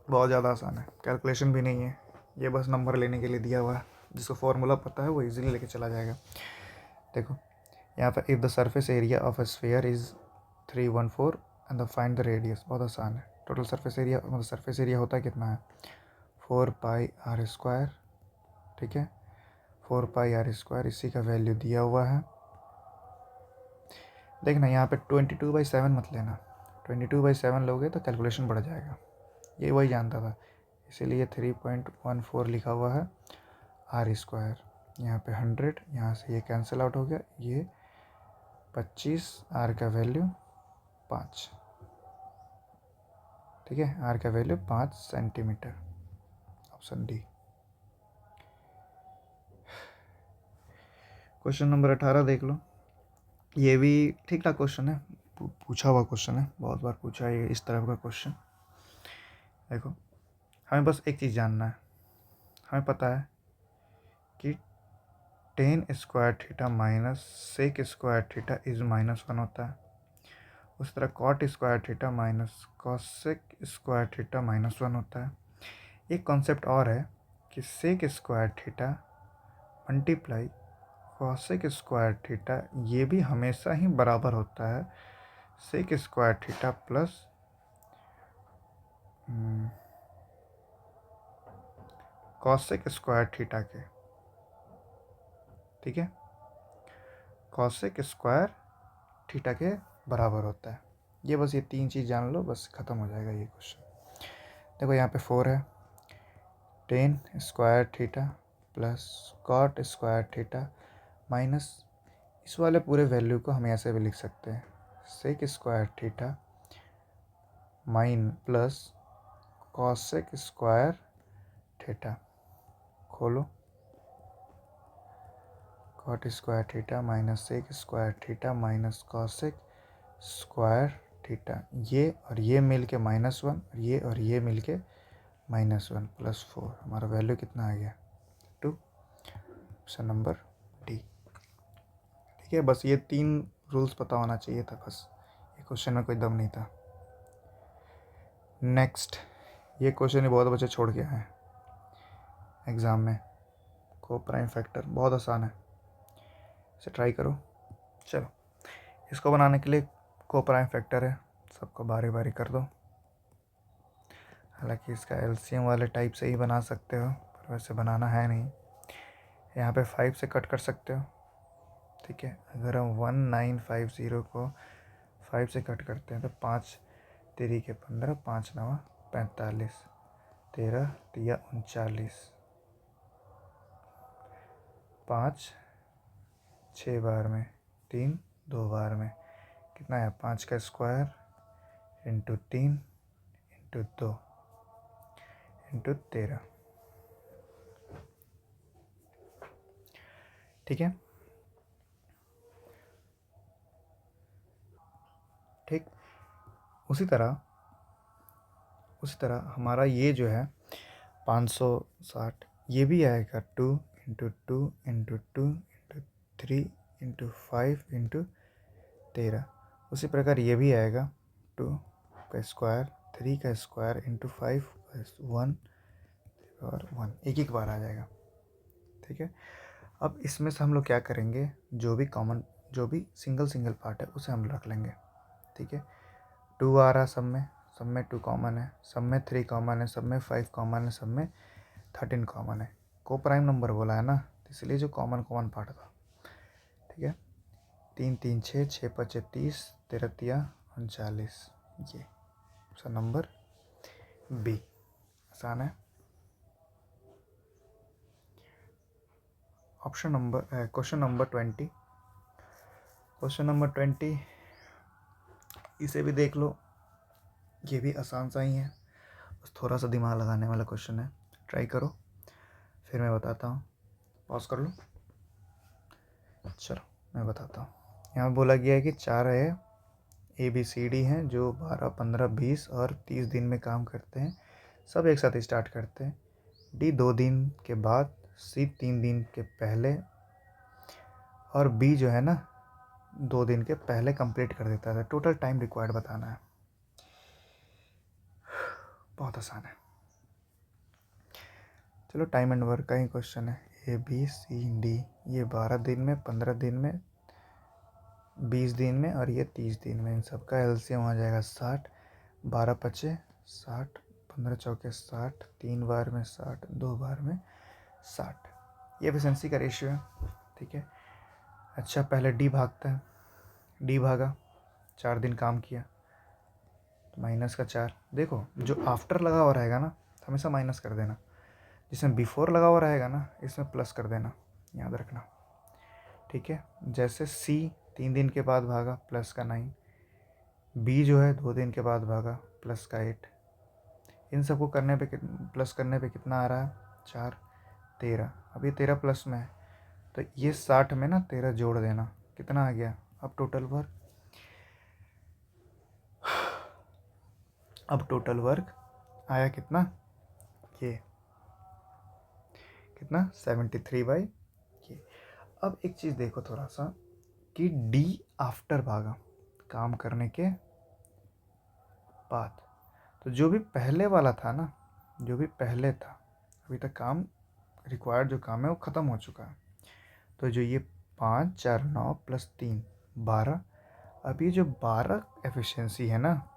S1: बहुत ज़्यादा आसान है, कैलकुलेशन भी नहीं है, ये बस नंबर लेने के लिए दिया हुआ है। जिसको फॉर्मूला पता है वो इजीली लेके चला जाएगा। देखो यहाँ पर if the surface area of a sphere is 314 and the find the radius, बहुत आसान है। टोटल सरफेस एरिया, मतलब सरफेस एरिया होता कितना है 4πr²। ठीक है, 4πr², इसी का वैल्यू दिया हुआ है। देखना यहाँ पे 22/7 मत लेना, 22/7 लोगे तो कैलकुलेशन बढ़ जाएगा, ये वही जानता था, इसीलिए 3.14 लिखा हुआ है r²। यहाँ पे 100, यहाँ से ये कैंसिल आउट हो गया, ये 25, r का वैल्यू 5। ठीक है, r का value 5 centimetre, option D. Question number 18 देख लो, ये भी ठीक ठाक क्वेश्चन है, पूछा हुआ क्वेश्चन है, बहुत बार पूछा है ये इस तरह का क्वेश्चन। देखो हमें बस एक चीज़ जानना है, हमें पता है कि tan² माइनस sec² इज -1 होता है। उस तरह cot² माइनस cosec² -1 होता है। एक कॉन्सेप्ट और है कि sec² मल्टीप्लाई cosec² ये भी हमेशा ही बराबर होता है sec² प्लस cosec² के। ठीक है, cosec² के बराबर होता है। ये बस ये 3 चीज़ जान लो, बस ख़त्म हो जाएगा ये क्वेश्चन। देखो यहाँ पे 4 है, tan² प्लस cot² माइनस इस वाले पूरे वैल्यू को हम ऐसे भी लिख सकते हैं sec² माइन प्लस cosec²। खोलो, cot² minus sec² minus cosec² square theta, ये और ये मिल के -1 और ये मिल के -1 + 4, हमारा वैल्यू कितना आ गया 2, ऑप्शन नंबर डी। ठीक है, बस ये 3 रूल्स पता होना चाहिए था, बस ये क्वेश्चन में कोई दम नहीं था। नेक्स्ट, ये क्वेश्चन ही बहुत बच्चे छोड़ के आए हैं एग्ज़ाम में। को प्राइम फैक्टर बहुत आसान है, इसे ट्राई करो। चलो, इसको बनाने के लिए को प्राइम फैक्टर है, सबको बारी बारी कर दो। हालांकि इसका एलसीएम वाले टाइप से ही बना सकते हो, पर वैसे बनाना है नहीं। यहाँ पे 5 से कट कर सकते हो। ठीक है, अगर हम 1950 को 5 से कट करते हैं तो 5 3 के 15, 5 9 45, 13 3 39, 5 6 बार में, 3 2 बार में, कितना है 5 का स्क्वायर इंटू 3 इंटू 2 इंटू 13। ठीक है, ठीक। उसी तरह हमारा ये जो है 560, ये भी आएगा 2 into 2 into 2 into 3 into 5 into 13। उसी प्रकार ये भी आएगा 2 का स्क्वायर, 3 का स्क्वायर इंटू 5 1 और 1, एक बार आ जाएगा। ठीक है, अब इसमें से हम लोग क्या करेंगे, जो भी सिंगल पार्ट है उसे हम रख लेंगे। ठीक है, 2 आ रहा सब में 2 कॉमन है, सब में 3 कॉमन है, सब में 5 कॉमन है, सब में 13 कॉमन है। को प्राइम नंबर बोला है ना, इसलिए जो कॉमन पार्ट था। ठीक है, 3 3 6 6 5 30, 13 3 39, ये ऑप्शन नंबर बी आसान है। क्वेश्चन नंबर 20, क्वेश्चन नंबर 20, इसे भी देख लो, ये भी आसान सा ही है, बस थोड़ा सा दिमाग लगाने वाला क्वेश्चन है, ट्राई करो, फिर मैं बताता हूँ। पॉज कर लो, चलो मैं बताता हूँ। यहाँ बोला गया है कि 4 है ABCD हैं जो 12 15 20 और 30 दिन में काम करते हैं, सब एक साथ स्टार्ट करते हैं। D 2 दिन के बाद, C 3 दिन के पहले और B जो है ना 2 दिन के पहले कंप्लीट कर देता है। टोटल टाइम रिक्वायर्ड बताना है, बहुत आसान है। चलो, टाइम एंड वर्क का ही क्वेश्चन है। ABCD, ये 12 दिन में, 15 दिन में, 20 दिन में और ये 30 दिन में, इन सबका एलसीएम आ जाएगा 60, 12 पचे 60, 15 चौके 60, 3 बार में 60, 2 बार में 60, ये एफिशिएंसी का रेशियो है। ठीक है, अच्छा पहले डी भागता है, डी भागा, 4 दिन काम किया, माइनस का 4। देखो, जो आफ्टर लगा हुआ रहेगा ना हमेशा माइनस कर देना, जिसमें बिफोर लगा हुआ रहेगा ना इसमें प्लस कर देना, याद रखना। ठीक है, जैसे सी 3 दिन के बाद भागा, प्लस का 9, बी जो है 2 दिन के बाद भागा, प्लस का 8। इन सबको करने पे प्लस करने पे कितना आ रहा है 4 13। अब ये 13 प्लस में है तो ये 60 में ना 13 जोड़ देना, कितना आ गया। अब टोटल वर्क आया कितना, ये कितना 73 ये। अब एक चीज़ देखो थोड़ा सा कि डी आफ्टर भागा काम करने के बाद, तो जो भी पहले वाला था ना, जो भी पहले था अभी तक काम रिक्वायर्ड जो काम है वो ख़त्म हो चुका है। तो जो ये 5 4 9 + 3 12, अब ये जो 12 एफिशिएंसी है ना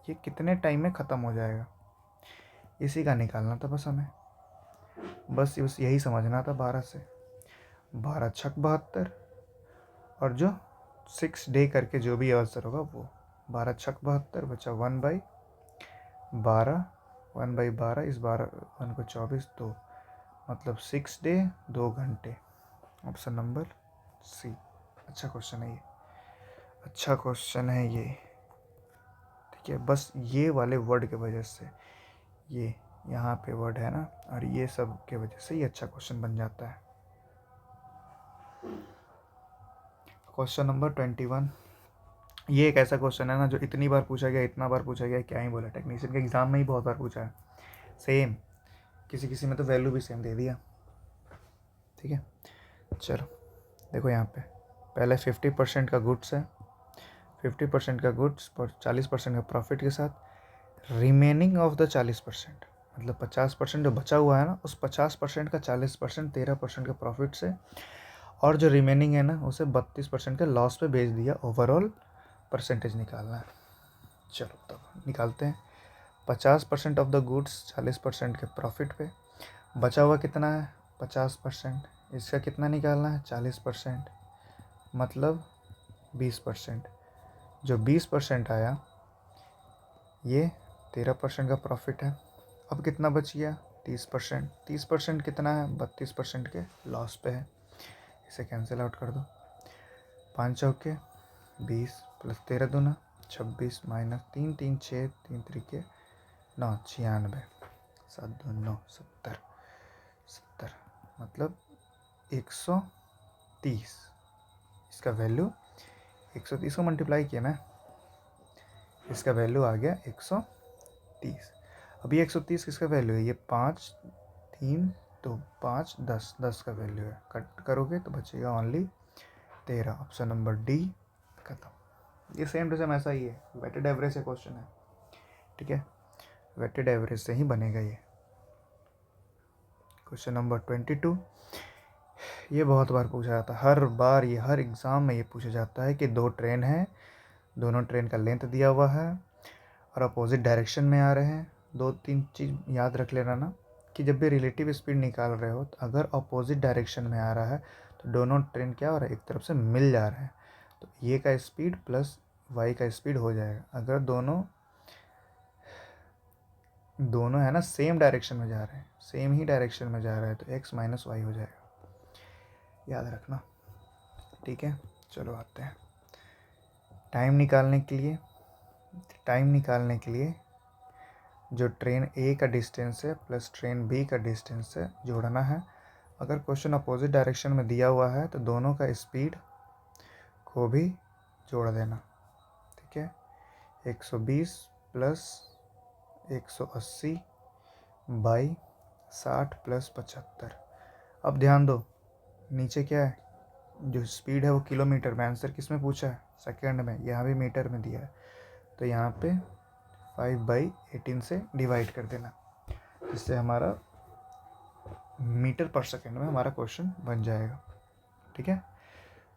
S1: ये कितने टाइम में ख़त्म हो जाएगा, इसी का निकालना था बस हमें। बस यही समझना था। 12 से 12 छक 72, और जो 6 डे करके जो भी आंसर होगा वो 12 छक 72 बचा 1/12, 1/12, इस 12 1 को 24 2, मतलब 6 डे 2 घंटे, ऑप्शन नंबर सी। अच्छा क्वेश्चन है ये, अच्छा क्वेश्चन है ये। ठीक है, बस ये वाले वर्ड के वजह से, ये यहाँ पे वर्ड है ना और ये सब के वजह से ये अच्छा क्वेश्चन बन जाता है। क्वेश्चन नंबर 21, ये एक ऐसा क्वेश्चन है ना जो इतनी बार पूछा गया, इतना बार पूछा गया, क्या ही बोला, टेक्नीशियन के एग्ज़ाम में ही बहुत बार पूछा है सेम, किसी किसी में तो वैल्यू भी सेम दे दिया। ठीक है, चलो देखो यहाँ पे पहले 50% का गुड्स है, 50% का गुड्स और 40% का प्रॉफिट के साथ रिमेनिंग ऑफ द 40%, मतलब 50% जो बचा हुआ है ना, उस 50% का 40% 13% के प्रॉफिट से, और जो रिमेनिंग है ना उसे 32% के लॉस पे बेच दिया। ओवरऑल परसेंटेज निकालना है। चलो तब निकालते हैं। 50% ऑफ द गुड्स 40% के प्रॉफिट पे, बचा हुआ कितना है 50%, इसका कितना निकालना है 40%, मतलब 20%। जो 20% आया ये 13% का प्रॉफिट है। अब कितना बच गया 30%, 30% कितना है 32% के लॉस पे है। इसे कैंसिल आउट कर दो। 5 चौके 20 प्लस 13 दूना 26 माइनस 3 3 6 3 त्रिके 9 96 7 2 9 70 70, मतलब 130। इसका वैल्यू 130 को मल्टीप्लाई किया ना, इसका वैल्यू आ गया 130। अब ये 130 किसका वैल्यू है, ये 5 3 2 5 10 10 का वैल्यू है। कट करोगे तो बचेगा ओनली 13। ऑप्शन नंबर डी खत्म। ये सेम टू सेम ऐसा ही है, वेटेड एवरेज से क्वेश्चन है। ठीक है, वेटेड एवरेज से ही बनेगा ये। क्वेश्चन नंबर 22, ये बहुत बार पूछा जाता है, हर बार ये हर एग्ज़ाम में ये पूछा जाता है कि दो ट्रेन हैं, दोनों ट्रेन का लेंथ दिया हुआ है और अपोजिट डायरेक्शन में आ रहे हैं। 2-3 चीज़ याद रख लेना ना, कि जब भी रिलेटिव स्पीड निकाल रहे हो तो अगर अपोजिट डायरेक्शन में आ रहा है तो दोनों ट्रेन क्या हो रहा है, एक तरफ से मिल जा रहे हैं, तो ये का स्पीड प्लस वाई का स्पीड हो जाएगा। अगर दोनों है ना सेम डायरेक्शन में जा रहे हैं, सेम ही डायरेक्शन में जा रहे हैं, तो एक्स माइनस वाई हो जाएगा, याद रखना। ठीक है, चलो आते हैं टाइम निकालने के लिए। जो ट्रेन ए का डिस्टेंस है प्लस ट्रेन बी का डिस्टेंस है जोड़ना है। अगर क्वेश्चन अपोजिट डायरेक्शन में दिया हुआ है तो दोनों का स्पीड को भी जोड़ देना। ठीक है, 120 प्लस 180 बाई 60 प्लस 75। अब ध्यान दो, नीचे क्या है, जो स्पीड है वो किलोमीटर में, आंसर किस में पूछा है सेकंड में, यहाँ भी मीटर में दिया है, तो यहाँ पे 5/18 से डिवाइड कर देना, इससे हमारा मीटर पर सेकंड में हमारा क्वेश्चन बन जाएगा। ठीक है,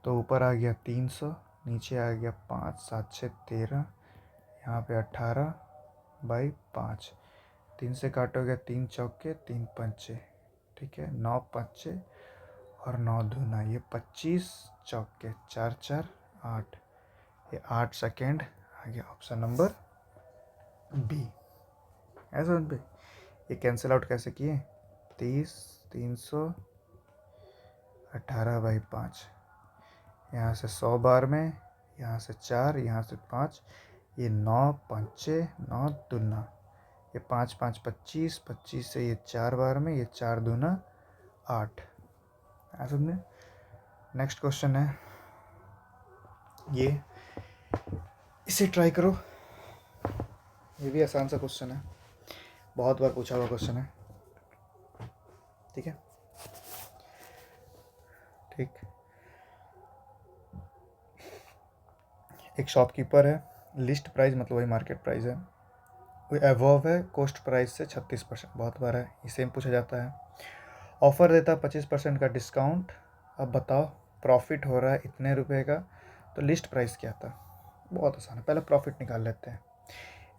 S1: तो ऊपर आ गया 300, नीचे आ गया 5 7 6 13, यहाँ पे 18/5। 3 से काटोगे 3 चौके 3 पंचे, ठीक है 9 पंचे और 9 दूना, ये 25 चौके 4 4 8, ये 8 सेकेंड आ गया। Option number B. ऐसा उन पे ये कैंसिल आउट कैसे किए, 30 300 18/5, यहाँ से 100 बार में, यहाँ से 4, यहाँ से 5, ये 9 पंचे 9 दूना, ये 5 5 25, 25 से ये 4 बार में, ये 4 दूना 8। ऐसा समझे। नेक्स्ट क्वेश्चन है ये, इसे ट्राई करो, ये भी आसान सा क्वेश्चन है, बहुत बार पूछा हुआ क्वेश्चन है। ठीक है, ठीक, एक शॉपकीपर है, लिस्ट प्राइस मतलब वही मार्केट प्राइस है, कोई अबव है कॉस्ट प्राइस से 36%, बहुत बार है, ये सेम पूछा जाता है। ऑफ़र देता 25% का डिस्काउंट, अब बताओ प्रॉफिट हो रहा है इतने रुपए का, तो लिस्ट प्राइस क्या था। बहुत आसान है, पहले प्रॉफिट निकाल लेते हैं।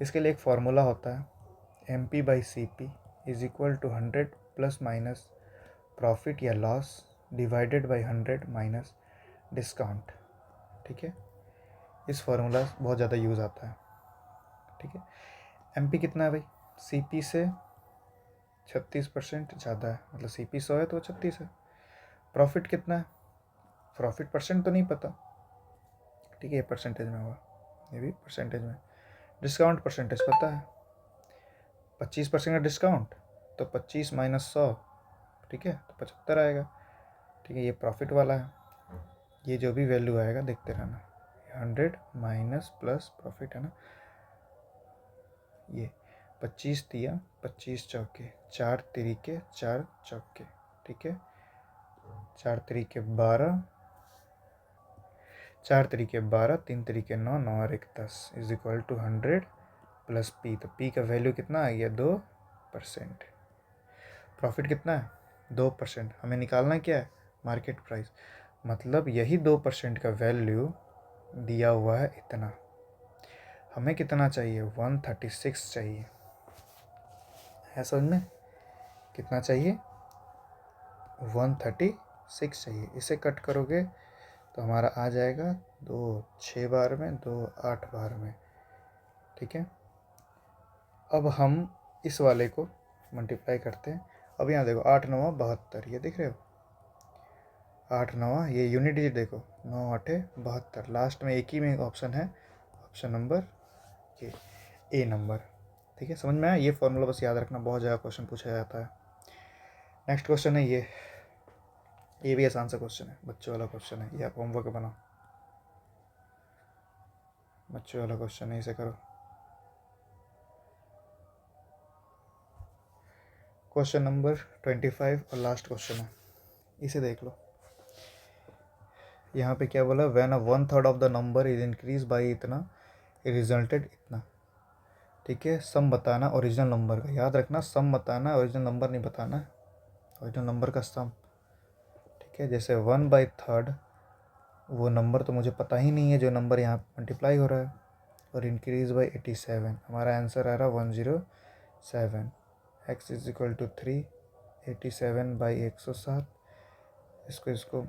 S1: इसके लिए एक फार्मूला होता है, MP/CP is equal to 100 plus minus profit या loss divided by 100 minus discount. ठीक है, इस फार्मूला बहुत ज़्यादा यूज़ आता है। ठीक है, MP कितना है भाई, CP से 36% ज़्यादा है, मतलब CP 100 है तो 36 है। प्रॉफिट कितना है, प्रॉफिट परसेंट तो नहीं पता, ठीक है ये परसेंटेज में होगा, ये भी परसेंटेज में। डिस्काउंट परसेंटेज पता है, 25% का डिस्काउंट तो 25 माइनस 100, ठीक है तो 75 आएगा। ठीक है, ये प्रॉफिट वाला है, ये जो भी वैल्यू आएगा देखते रहना, 100 माइनस प्लस प्रॉफिट है ना, ये 25 दिया, 25 चौके 4 तरीके 4 चौके, ठीक है, 4 तरीके 12, 4 तरीके 12, 3 तरीके 9, 9 और 1 10 is equal to 100 plus p. तो पी का वैल्यू कितना आ गया 2%। प्रॉफिट कितना है 2%। हमें निकालना क्या है मार्केट प्राइस, मतलब यही 2% का वैल्यू दिया हुआ है इतना। हमें कितना चाहिए 136 चाहिए, है समझ में, कितना चाहिए 136 चाहिए। इसे कट करोगे तो हमारा आ जाएगा 2 6 बार में, 2 8 बार में, ठीक है। अब हम इस वाले को मल्टीप्लाई करते हैं। अब यहाँ देखो 8 9 72, ये दिख रहे हो 8 9, ये यूनिट डिजिट देखो 9 8 72, लास्ट में एक ही में ऑप्शन है, ऑप्शन नंबर ये ए नंबर, ठीक है। समझ में आया, ये फॉर्मूला बस याद रखना, बहुत ज़्यादा क्वेश्चन पूछा जाता है। नेक्स्ट क्वेश्चन है ये भी आसान सा क्वेश्चन है, बच्चों वाला क्वेश्चन है, ये आप होमवर्क बनाओ, बच्चों वाला क्वेश्चन है, इसे करो। क्वेश्चन नंबर 25 और लास्ट क्वेश्चन है, इसे देख लो। यहाँ पे क्या बोला, when a 1/3 of the number is increase by इतना रिजल्टेड इतना, ठीक है। सम बताना ओरिजिनल नंबर का, याद रखना सम बताना, ओरिजिनल नंबर नहीं बताना, ओरिजिनल नंबर का सम, ठीक है। जैसे 1/3 वो नंबर तो मुझे पता ही नहीं है जो नंबर यहाँ मल्टीप्लाई हो रहा है, और इंक्रीज बाई 87, हमारा आंसर आ रहा 107। X is equal to 3, 87 by 107, इसको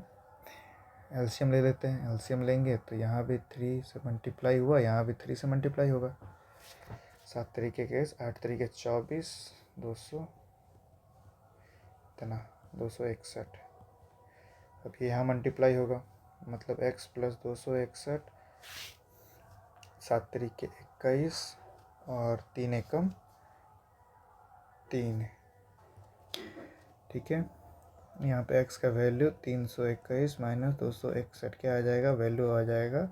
S1: एलसीएम ले लेते हैं। एलसीएम लेंगे तो यहाँ भी 3 से मल्टीप्लाई हुआ, यहाँ भी 3 से मल्टीप्लाई होगा। 7 तरीके के 8 तरीके 24, 200 इतना 261। अब ये यहाँ मल्टीप्लाई होगा, मतलब x प्लस 261, 7 तरीके 21 और 3 एकम 3, ठीक है। यहाँ पे x का वैल्यू 321 माइनस 261 क्या आ जाएगा, वैल्यू आ जाएगा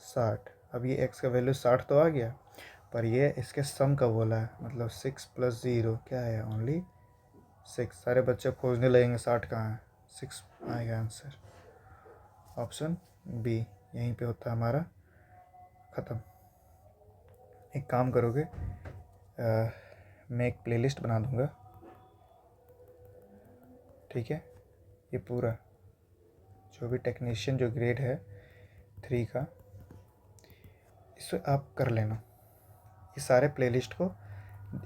S1: 60। अब ये x का वैल्यू 60 तो आ गया, पर ये इसके सम का बोला है, मतलब 6 प्लस 0 क्या है, ओनली 6। सारे बच्चे खोजने लगेंगे 60 कहाँ है, 6 आएगा आंसर, ऑप्शन बी यहीं पे होता है हमारा ख़त्म। एक काम करोगे, मैं एक प्लेलिस्ट बना दूंगा, ठीक है। ये पूरा जो भी टेक्नीशियन जो ग्रेड है 3 का, इसे आप कर लेना, ये सारे प्लेलिस्ट को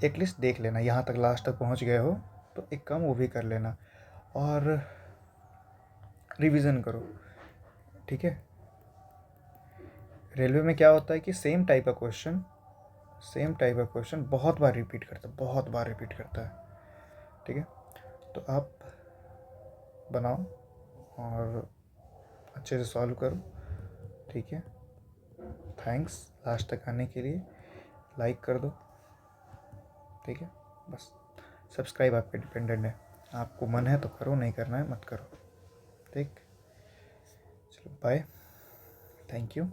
S1: एक लिस्ट देख लेना, यहाँ तक लास्ट तक पहुँच गए हो तो एक काम वो भी कर लेना और रिवीजन करो, ठीक है। रेलवे में क्या होता है कि सेम टाइप का क्वेश्चन बहुत बार रिपीट करता है, ठीक है। तो आप बनाओ और अच्छे से सॉल्व करो, ठीक है। थैंक्स लास्ट तक आने के लिए, लाइक कर दो, ठीक है। बस सब्सक्राइब आप पे डिपेंडेंट है, आपको मन है तो करो, नहीं करना है मत करो, ठीक। चलो बाय, थैंक यू।